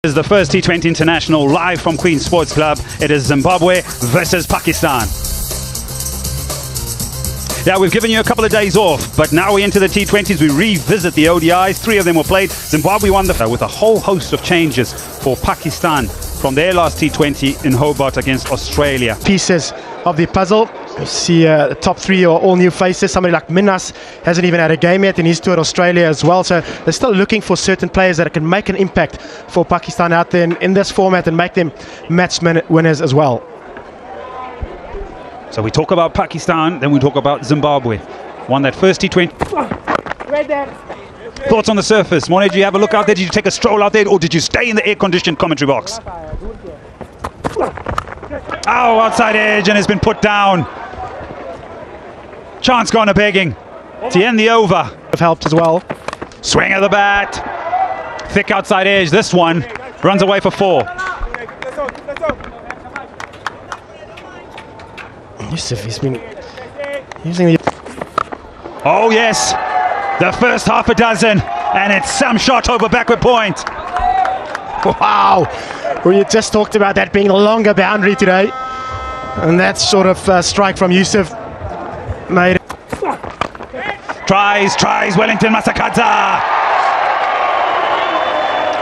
This is the first T20 International live from Queen's Sports Club. It is Zimbabwe versus Pakistan. Yeah, we've given you a couple of days off, but now we enter the T20s. We revisit the ODIs. 3 of them were played. Zimbabwe won with a whole host of changes for Pakistan from their last T20 in Hobart against Australia. Pieces of the puzzle. You see the top 3 are all new faces. Somebody like Minnas hasn't even had a game yet, and he's toured Australia as well. So they're still looking for certain players that can make an impact for Pakistan out there in this format and make them match winners as well. So we talk about Pakistan, then we talk about Zimbabwe. Won that first T20. Right there. Thoughts on the surface? Monet, did you have a look out there? Did you take a stroll out there, or did you stay in the air-conditioned commentary box? Oh, outside edge, and it's been put down. Chance gone a begging to end the over. Have helped as well. Swing of the bat. Thick outside edge. This one runs away for 4. Yusuf, he's been using the... Oh yes, the first half a dozen, and it's some shot over backward point. Wow, we just talked about that being a longer boundary today, and that sort of strike from Yusuf made it. Tries, Wellington Masakadza.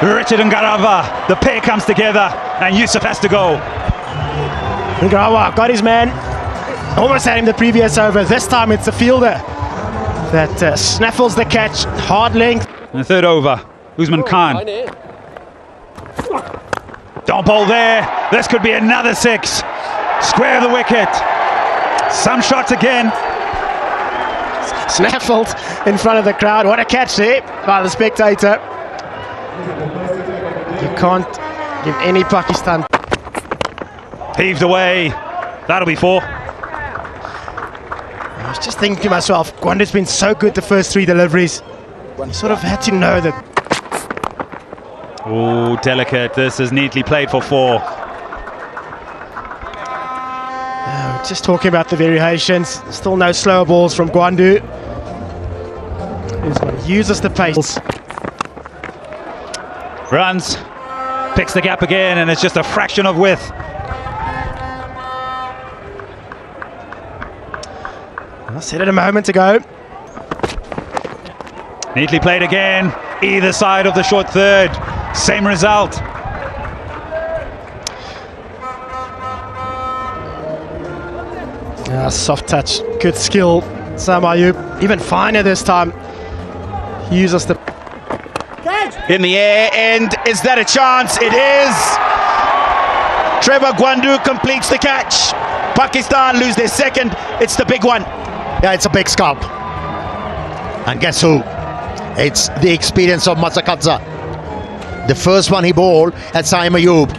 Richard and Garava, the pair comes together, and Yusuf has to go. Garava got his man. Almost had him the previous over. This time it's the fielder that snaffles the catch. Hard length. And the third over, Usman Khan. Don't bowl there. This could be another 6. Square of the wicket. Some shots again. Snaffled in front of the crowd. What a catch there by the spectator. You can't give any Pakistan. Heaved away. That'll be 4. I was just thinking to myself, Gwandu's been so good the first 3 deliveries. You sort of had to know that. Oh, delicate. This is neatly played for 4. Just talking about the variations. Still no slower balls from Gwandu. He's going to use the pace. Runs. Picks the gap again, and it's just a fraction of width. I said it a moment ago. Neatly played again. Either side of the short third. Same result. Soft touch. Good skill. Sam Ayub. Even finer this time. He uses the... In the air, and is that a chance? It is. Trevor Gwandu completes the catch. Pakistan lose their second. It's the big one. Yeah, it's a big scalp. And guess who? It's the experience of Masakadza. The first one he bowled at Saim Ayub.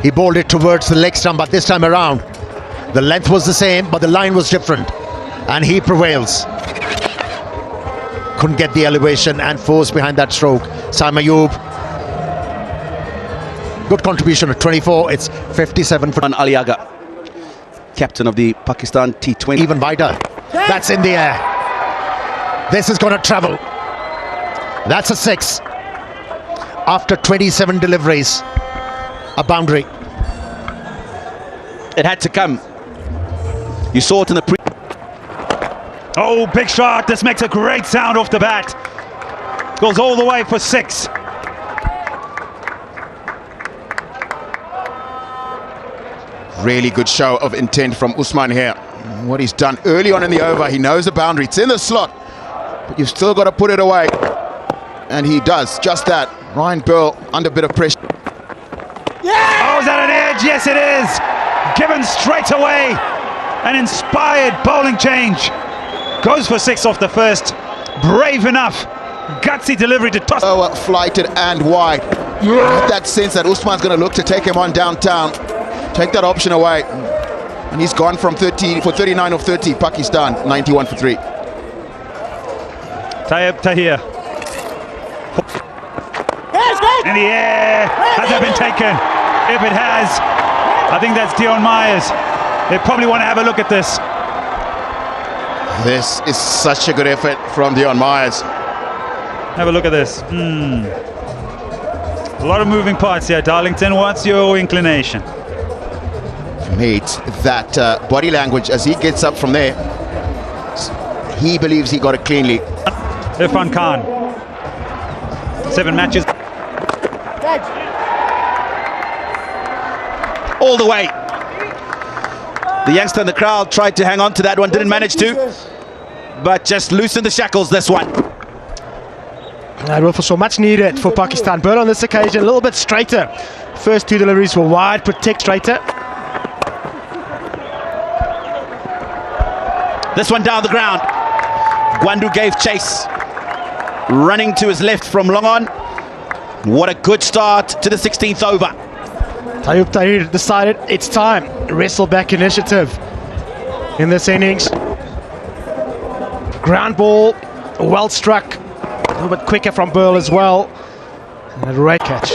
He bowled it towards the leg stump, but this time around, the length was the same, but the line was different. And he prevails. Couldn't get the elevation and force behind that stroke. Saim Ayub. Good contribution at 24. It's 57 for Aliaga, captain of the Pakistan T20. Even wider. That's in the air. This is going to travel. That's a 6. After 27 deliveries, a boundary. It had to come. You saw it in the pre. Oh, big shot. This makes a great sound off the bat. Goes all the way for 6. Really good show of intent from Usman here. What he's done early on in the over, he knows the boundary. It's in the slot, but you've still got to put it away. And he does just that. Ryan Burl under a bit of pressure. Yeah! Oh, is that an edge? Yes, it is. Given straight away. An inspired bowling change. Goes for 6 off the first. Brave enough. Gutsy delivery to toss. Oh, flighted and wide. You have that sense that Usman's going to look to take him on downtown. Take that option away. And he's gone from 30 for 39 of 30. Pakistan 91 for 3. Tayyib Tahir. In the air. Has that been taken? If it has, I think that's Dion Myers. They probably want to have a look at this. This is such a good effort from Dion Myers. Have a look at this. A lot of moving parts here, Darlington. What's your inclination? For me, it's that body language as he gets up from there. He believes he got it cleanly. Irfan Khan. 7 matches. All the way. The youngster in the crowd tried to hang on to that one, didn't manage to, but just loosened the shackles this one. That will for so much needed for Pakistan. But on this occasion, a little bit straighter. First 2 deliveries were wide, protect straighter. This one down the ground. Gwandu gave chase. Running to his left from long on. What a good start to the 16th over. Tayyub Tahir decided it's time. Wrestle back initiative in this innings. Ground ball, well struck. A little bit quicker from Burl as well. And a great catch.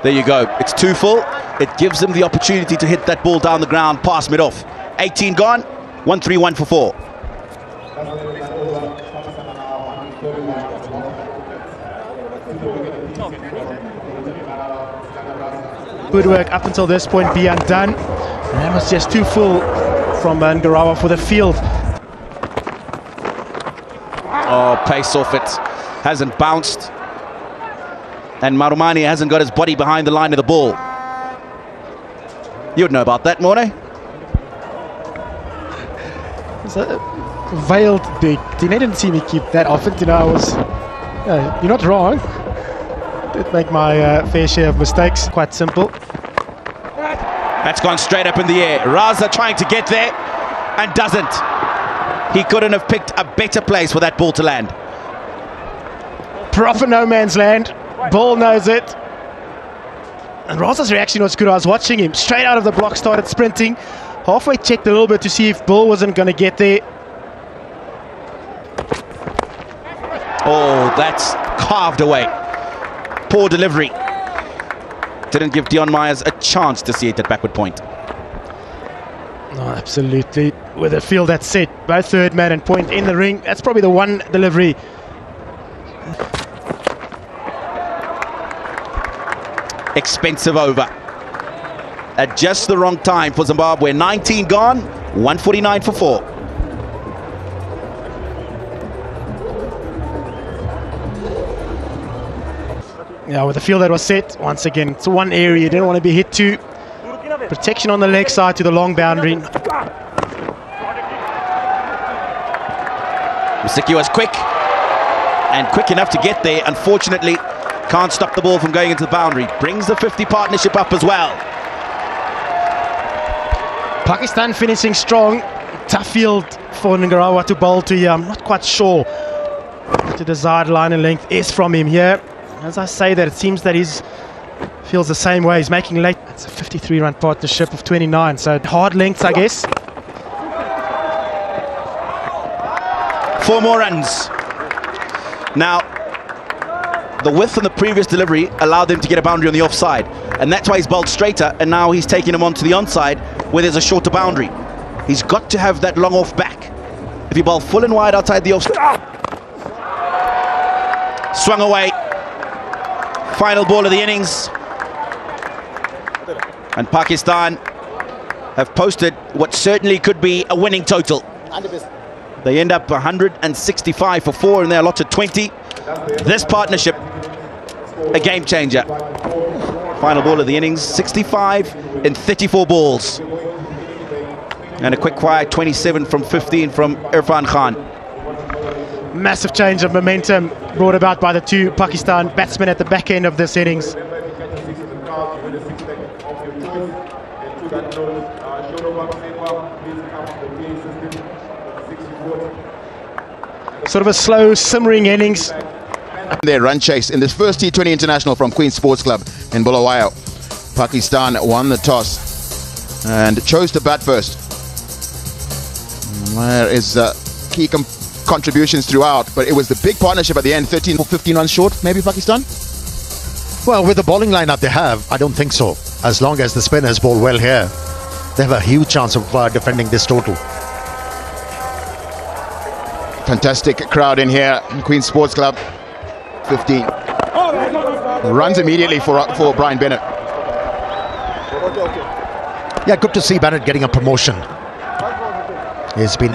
There you go. It's 2 full. It gives him the opportunity to hit that ball down the ground past mid-off. 18 gone. 1-3-1 for 4. Good work up until this point, be undone. And that was just 2 full from Ngarawa for the field. Oh, pace off it. Hasn't bounced. And Marumani hasn't got his body behind the line of the ball. You'd know about that, Morne. It's a veiled dig. They didn't see me keep that often. You know, I was. You're not wrong. Did make my fair share of mistakes. Quite simple. That's gone straight up in the air. Raza trying to get there and doesn't. He couldn't have picked a better place for that ball to land. Proper no man's land. Ball knows it. And Raza's reaction was good. I was watching him straight out of the block, started sprinting. Halfway checked a little bit to see if Bull wasn't going to get there. Oh, that's carved away. Poor delivery. Didn't give Dion Myers a chance to see it at backward point. Oh, absolutely. With a field that's set, both third man and point in the ring. That's probably the one delivery. Expensive over. At just the wrong time for Zimbabwe. 19 gone, 149 for 4. Yeah, with the field that was set, once again, it's one area you didn't want to be hit to. Protection on the leg side to the long boundary. Musiki was quick, and quick enough to get there. Unfortunately, can't stop the ball from going into the boundary. Brings the 50 partnership up as well. Pakistan finishing strong. Tough field for Ngarawa to bowl to here. I'm not quite sure what the desired line and length is from him here. As I say that, it seems that he feels the same way. He's making late. It's a 53-run partnership of 29, so hard lengths, I guess. 4 more runs. Now, the width on the previous delivery allowed them to get a boundary on the offside, and that's why he's bowled straighter, and now he's taking him onto the onside where there's a shorter boundary. He's got to have that long off back. If you bowl full and wide outside the offside. Swung away. Final ball of the innings. And Pakistan have posted what certainly could be a winning total. They end up 165 for 4 and they're allotted 20. This partnership, a game changer. Final ball of the innings, 65 in 34 balls. And a quick quiet 27 from 15 from Irfan Khan. Massive change of momentum brought about by the 2 Pakistan batsmen at the back end of this innings. Sort of a slow, simmering innings. Their run chase in this first T20 international from Queen's Sports Club in Bulawayo. Pakistan won the toss and chose to bat first. There is key contributions throughout, but it was the big partnership at the end. 13 or 15 runs short, maybe Pakistan? Well, with the bowling lineup they have, I don't think so. As long as the spinners bowl well here, they have a huge chance of defending this total. Fantastic crowd in here in Queen's Sports Club. 15. runs immediately for Brian Bennett. Yeah, good to see Bennett getting a promotion. He's been...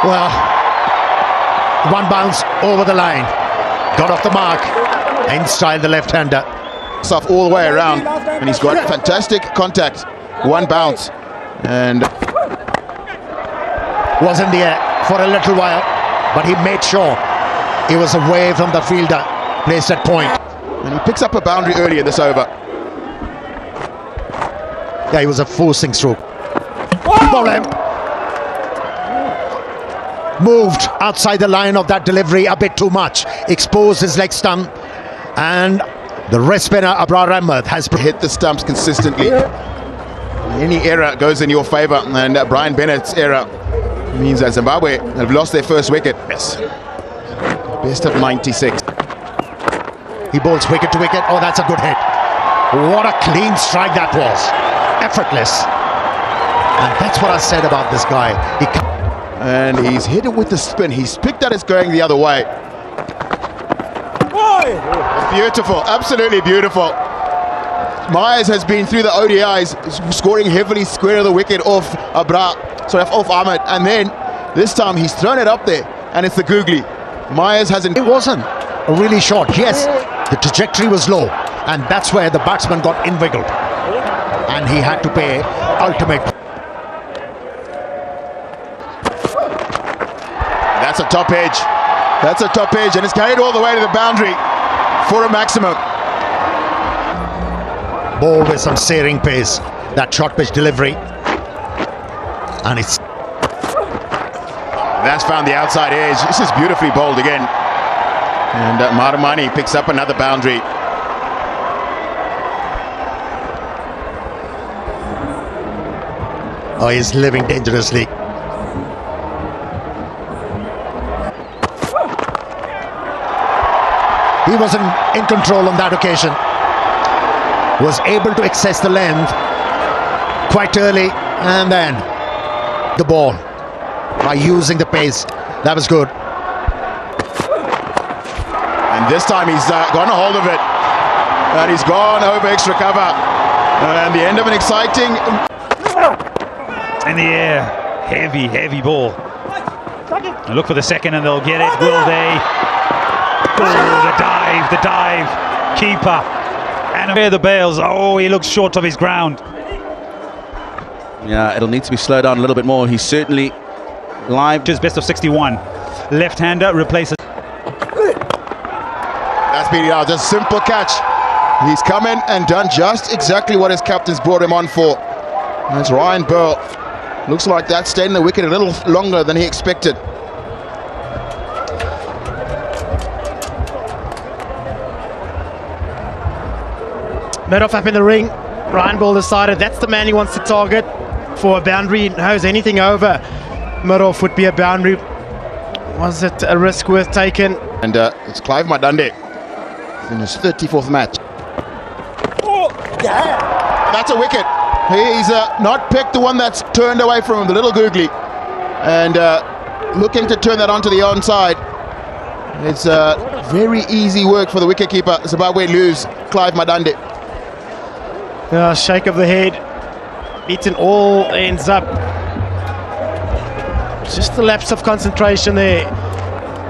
Well, one bounce over the line. Got off the mark. In style, the left-hander. Stuff all the way around, and he's got fantastic contact. One bounce, and was in the air for a little while, but he made sure he was away from the fielder, placed at point. And he picks up a boundary early in this over. Yeah, he was a forcing stroke. Ball him. Moved outside the line of that delivery a bit too much. Exposed his leg stump, and the wrist spinner Abrar Ahmed has hit the stumps consistently. Any error goes in your favour, and Brian Bennett's error means that Zimbabwe have lost their first wicket. Yes. Best of 96. He bowls wicket to wicket. Oh, that's a good hit. What a clean strike that was. Effortless. And that's what I said about this guy. And he's hit it with the spin. He's picked that as going the other way. Beautiful, absolutely beautiful. Myers has been through the ODIs, scoring heavily square of the wicket off off Ahmed, and then this time he's thrown it up there, and it's the googly. Myers hasn't. It wasn't really short. Yes, the trajectory was low, and that's where the batsman got inviggled, and he had to pay ultimate. That's a top edge. That's a top edge, and it's carried all the way to the boundary for a maximum. Ball with some searing pace. That short pitch delivery, and it's. That's found the outside edge. This is beautifully bowled again, and Maramani picks up another boundary. Oh, he's living dangerously. He wasn't in control on that occasion. Was able to access the length quite early, and then the ball by using the pace. That was good. And this time he's gone a hold of it, and he's gone over extra cover. And the end of an exciting. In the air, heavy ball. And look for the second, and they'll get it. Will they? Oh, the dive, keeper, and the bails. Oh, he looks short of his ground. Yeah, it'll need to be slowed down a little bit more. He's certainly live. Just best of 61. Left-hander replaces. That's been just simple catch. He's come in and done just exactly what his captain's brought him on for. And it's Ryan Burl. Looks like that stayed in the wicket a little longer than he expected. Madoff up in the ring. Ryan Ball decided that's the man he wants to target for a boundary. Knows anything over Madoff would be a boundary. Was it a risk worth taking? And it's Clive Madande in his 34th match. Oh, yeah. That's a wicket. He's not picked the one that's turned away from him, the little googly. And looking to turn that onto the onside. It's very easy work for the wicketkeeper. Zimbabwe lose Clive Madande. Shake of the head. Beaten all ends up. Just a lapse of concentration there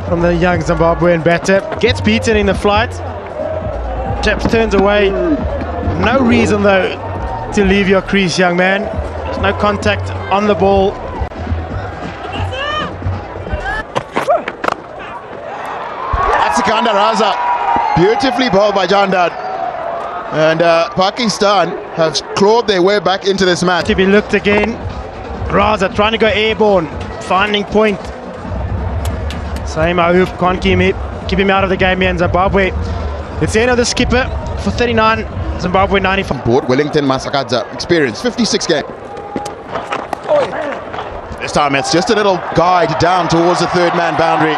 from the young Zimbabwean batter. Gets beaten in the flight. Chaps turns away. No reason though to leave your crease, young man. There's no contact on the ball. That's Sikandar Raza. Beautifully bowled by Jandad. And Pakistan have clawed their way back into this match. To be looked again. Raza trying to go airborne, finding point. Same Ayub can't keep him out of the game here in Zimbabwe. It's the end of the skipper for 39, Zimbabwe 95. Board Wellington Masakadza, experience 56 game. This time it's just a little guide down towards the third man boundary.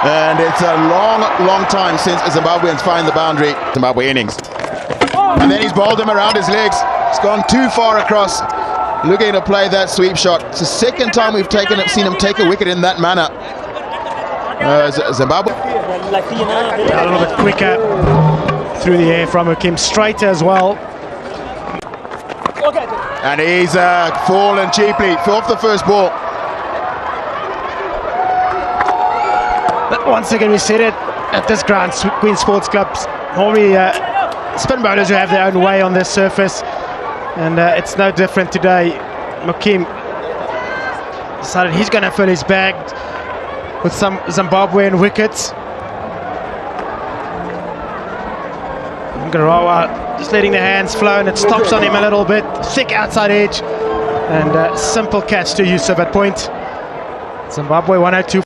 And it's a long time since Zimbabweans find the boundary. Zimbabwe innings. And then he's bowled him around his legs. He's gone too far across, looking to play that sweep shot. It's the second time we've seen him take a wicket in that manner. Zimbabwe. A little bit quicker through the air from Hakim, straighter as well. And he's fallen cheaply off the first ball. But once again, we said it at this ground, Queen Sports Clubs, normally spin bowlers who have their own way on this surface, and it's no different today. Hakim decided he's going to fill his bag with some Zimbabwean wickets. Ngarawa just letting the hands flow, and it stops on him a little bit. Thick outside edge, and simple catch to Yusuf at point. Zimbabwe 102.